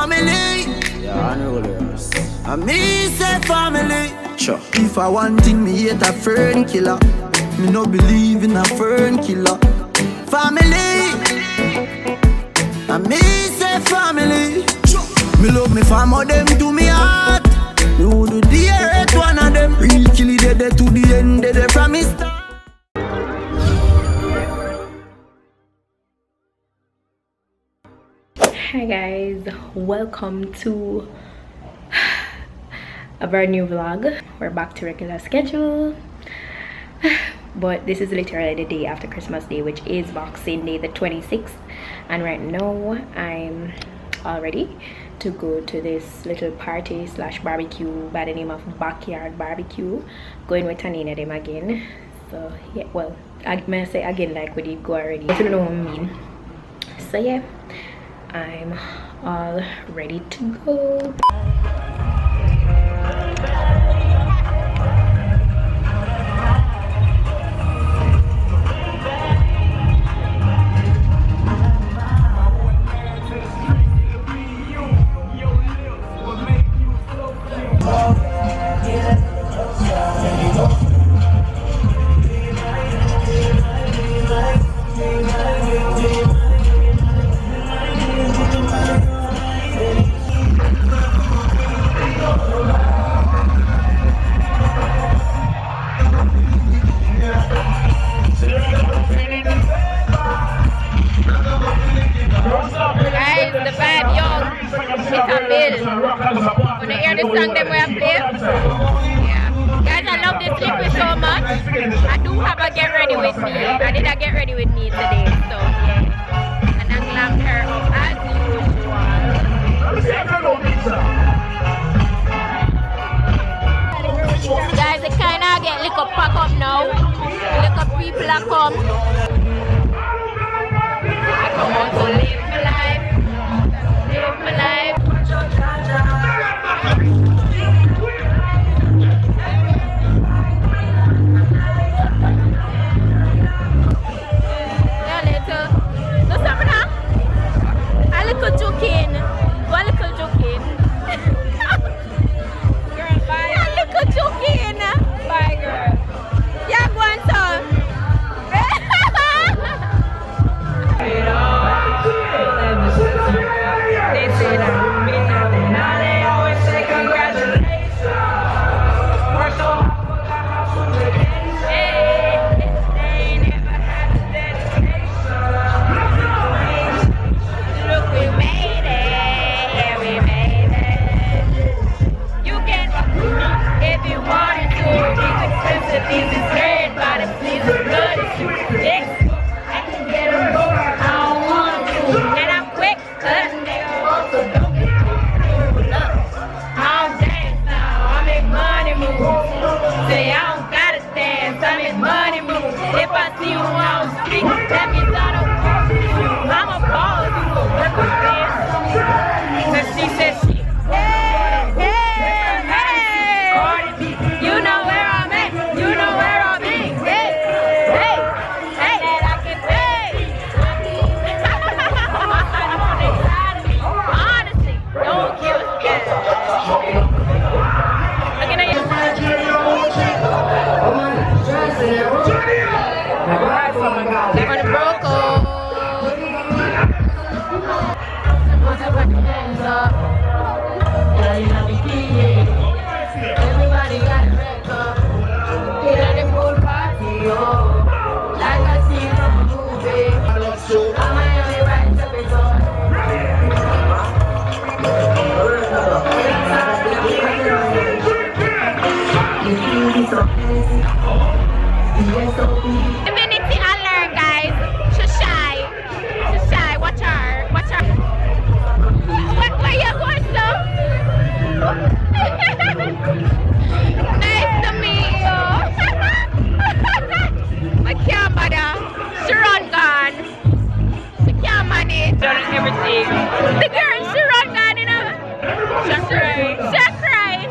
family. Yeah, I know this. I me say family. Sure. If I want thing, me hate a fern killer. Me no believe in a fern killer. Family. I me say family. Me love me family, them to me heart. Me would do the earth one of them. Real kill it dead to the end, dead from me start. Hi guys, welcome to a brand new vlog. We're back to regular schedule, but this is literally the day after Christmas Day, which is Boxing Day, the 26th, and right now I'm all ready to go to this little party slash barbecue by the name of Backyard Barbecue, going with Tanina them again. So yeah, well, I may say again like we did go already, if you don't know what I mean. So yeah, I'm all ready to go. When they hear this song, them will play. Yeah. Guys, I love this liquid so much. I do have a get ready with me. I did a get ready with me today. So, yeah. And I glammed her up as usual. Guys, it kind of get little pack up now. Little people are come. I come out to live my life. Live my life. The girl, she run down in a... She's crying. She's crying.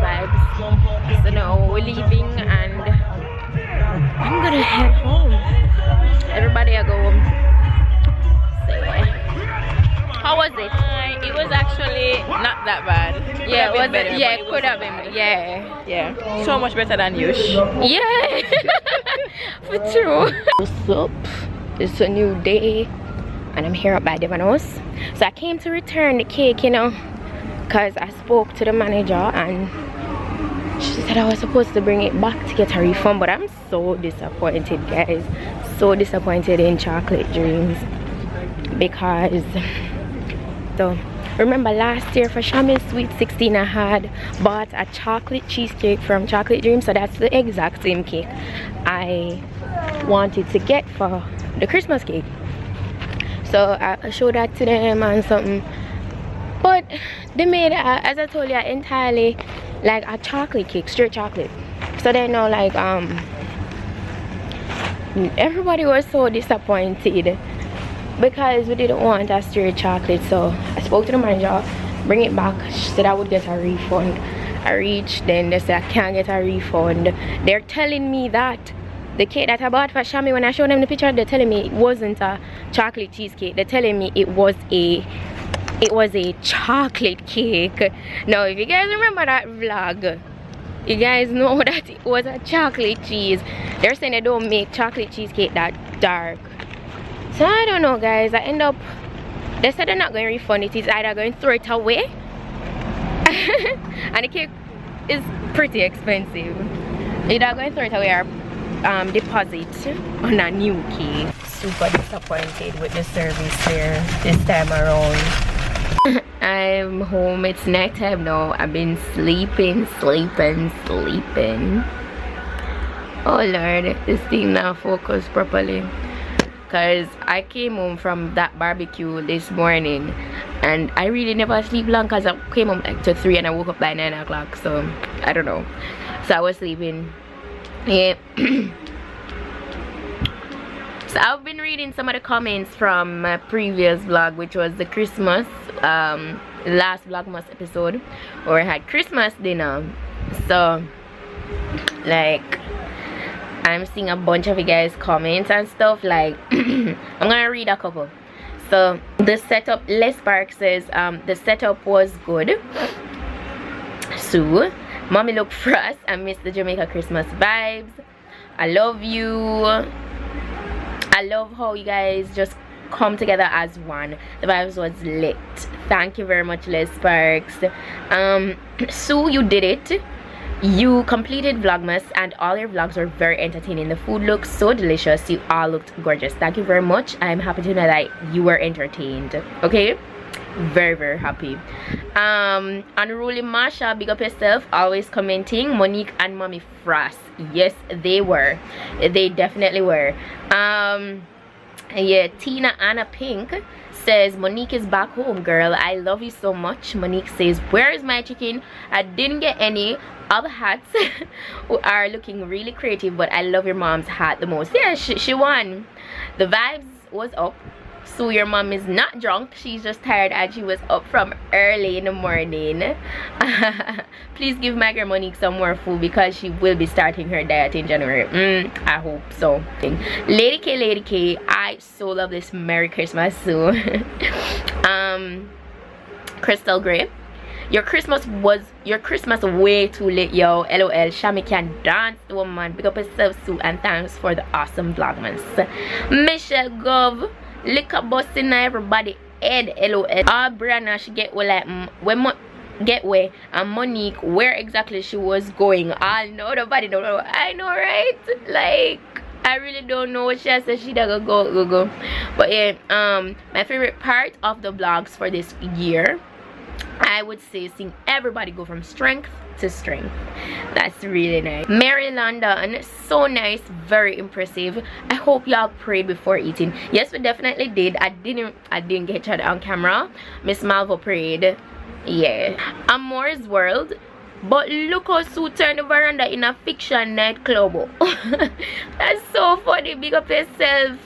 vibes. So now we're leaving and I'm gonna head home. Everybody I go home. So yeah. How was it? It was actually not that bad. Yeah, was better, it? Yeah, but could have been. Yeah. So much better than usual. Yeah. For true. What's up? It's a new day and I'm here by Devon House. So I came to return the cake, you know, because I spoke to the manager and she said I was supposed to bring it back to get a refund, but I'm so disappointed, guys. So disappointed in Chocolate Dreams because remember last year for Shami's Sweet 16 I had bought a chocolate cheesecake from Chocolate Dreams, so that's the exact same cake I wanted to get for the Christmas cake. So I showed that to them and something, but they made as I told you entirely like a chocolate cake, straight chocolate. So they know, like everybody was so disappointed because we didn't want a straight chocolate. So I spoke to the manager, bring it back. She said I would get a refund. I reached, then they said I can't get a refund. They're telling me that the cake that I bought for Shami, when I showed them the picture, they're telling me it wasn't a chocolate cheesecake. They're telling me it was a chocolate cake. Now if you guys remember that vlog, you guys know that it was a chocolate cheese. They're saying they don't make chocolate cheesecake that dark. So I don't know, guys. They said they're not going to refund it. It's either going to throw it away and the cake is pretty expensive. Either going to throw it away or deposit on a new cake. Super disappointed with the service here this time around. I'm home. It's night time now. I've been sleeping. Oh Lord, this thing not focus properly. Cause I came home from that barbecue this morning and I really never sleep long because I came home like to 3 and I woke up by 9 o'clock. So I don't know. So I was sleeping. Yeah. So I've been reading some of the comments from my previous vlog, which was the Christmas last Vlogmas episode where I had Christmas dinner. So like I'm seeing a bunch of you guys comments and stuff. Like I'm gonna read a couple. So the setup, Les Park says the setup was good. Sue, mommy look frost. I miss the Jamaica Christmas vibes. I love you. I love how you guys just come together as one. The vibes was lit. Thank you very much, Les Sparks. Sue, you did it. You completed Vlogmas and all your vlogs were very entertaining. The food looks so delicious. You all looked gorgeous. Thank you very much. I'm happy to know that you were entertained. Okay, very happy. Unruly Marsha, big up yourself, always commenting. Monique and Mommy Frost, yes they were, they definitely were. Yeah, Tina Anna Pink says Monique is back home, girl. I love you so much. Monique says, where is my chicken? I didn't get any. All the hats are looking really creative, but I love your mom's hat the most. Yeah, she won. The vibes was up. So your mom is not drunk, she's just tired and she was up from early in the morning. Please give my girl Monique some more food because she will be starting her diet in January. I hope so. Lady K, I so love this Merry Christmas Sue. Crystal Gray, your Christmas way too late, yo. LOL. Shami can dance, woman. Big up yourself, Sue, and thanks for the awesome Vlogmas. Michelle Gov, liquor busting everybody head. LOL. Brianna, she get well like when get where and Monique where exactly she was going. I know nobody don't know. I know, right? Like I really don't know what she said. She don't go. But yeah, my favorite part of the vlogs for this year, I would say, seeing everybody go from strength to strength. That's really nice. Mary London, so nice, very impressive. I hope y'all prayed before eating. Yes, we definitely did. I didn't get it on camera. Miss Malvo prayed. Yeah. Amore's World, but look how Sue turned the veranda in a fiction nightclub. That's so funny. Big up yourself,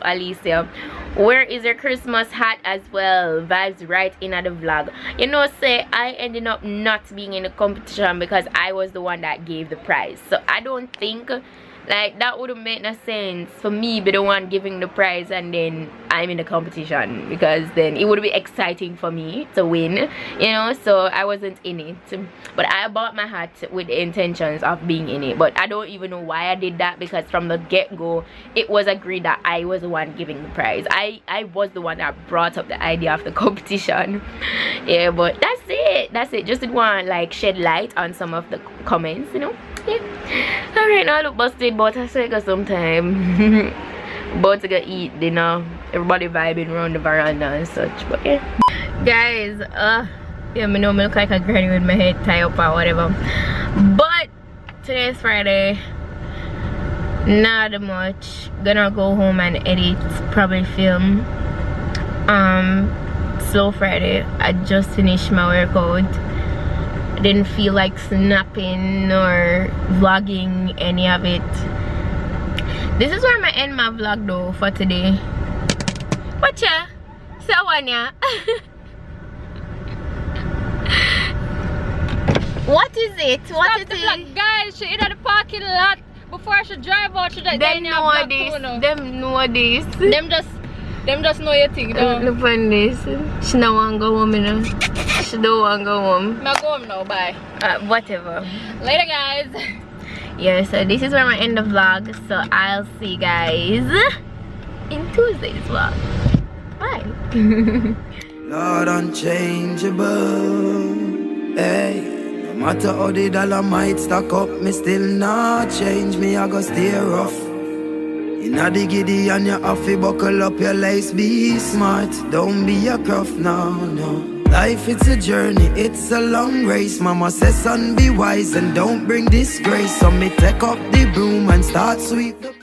Alicia. Where is your Christmas hat as well? Vibes right in at the vlog. You know, say I ended up not being in the competition because I was the one that gave the prize. So I don't think like that would have made no sense for me be the one giving the prize and then I'm in the competition, because then it would be exciting for me to win, you know. So I wasn't in it, but I bought my hat with the intentions of being in it. But I don't even know why I did that, because from the get-go it was agreed that I was the one giving the prize. I was the one that brought up the idea of the competition. Yeah, but that's it, just didn't want to like shed light on some of the comments, you know. Yeah. Alright, now I look busted, but I say sometime. About to go eat dinner. Everybody vibing around the veranda and such. But yeah, guys, yeah, me know me look like a granny with my head tied up or whatever. But today is Friday. Not much. Gonna go home and edit, probably film. Slow Friday. I just finished my workout. Didn't feel like snapping or vlogging any of it. This is where I'm gonna end my vlog though for today. Watcha. So one ya. What is it? What is it? Guys, she in the parking lot before she drive out. She just Them know this. Them know this. Them just know your thing. Look on this. She don't want to go home, you know. She don't want to go home. I'm go home now. Bye. Whatever. Later, guys. Yeah, so this is where I end the vlog. So I'll see you guys in Tuesday's vlog. Bye. Lord unchangeable. Hey. No matter how the dollar might stack up, me still not change. Me I go stay rough. Inna the giddy and you have to buckle up your lace. Be smart, don't be a gruff, no, no. Life it's a journey, it's a long race. Mama says son be wise and don't bring disgrace. So me take up the broom and start sweep the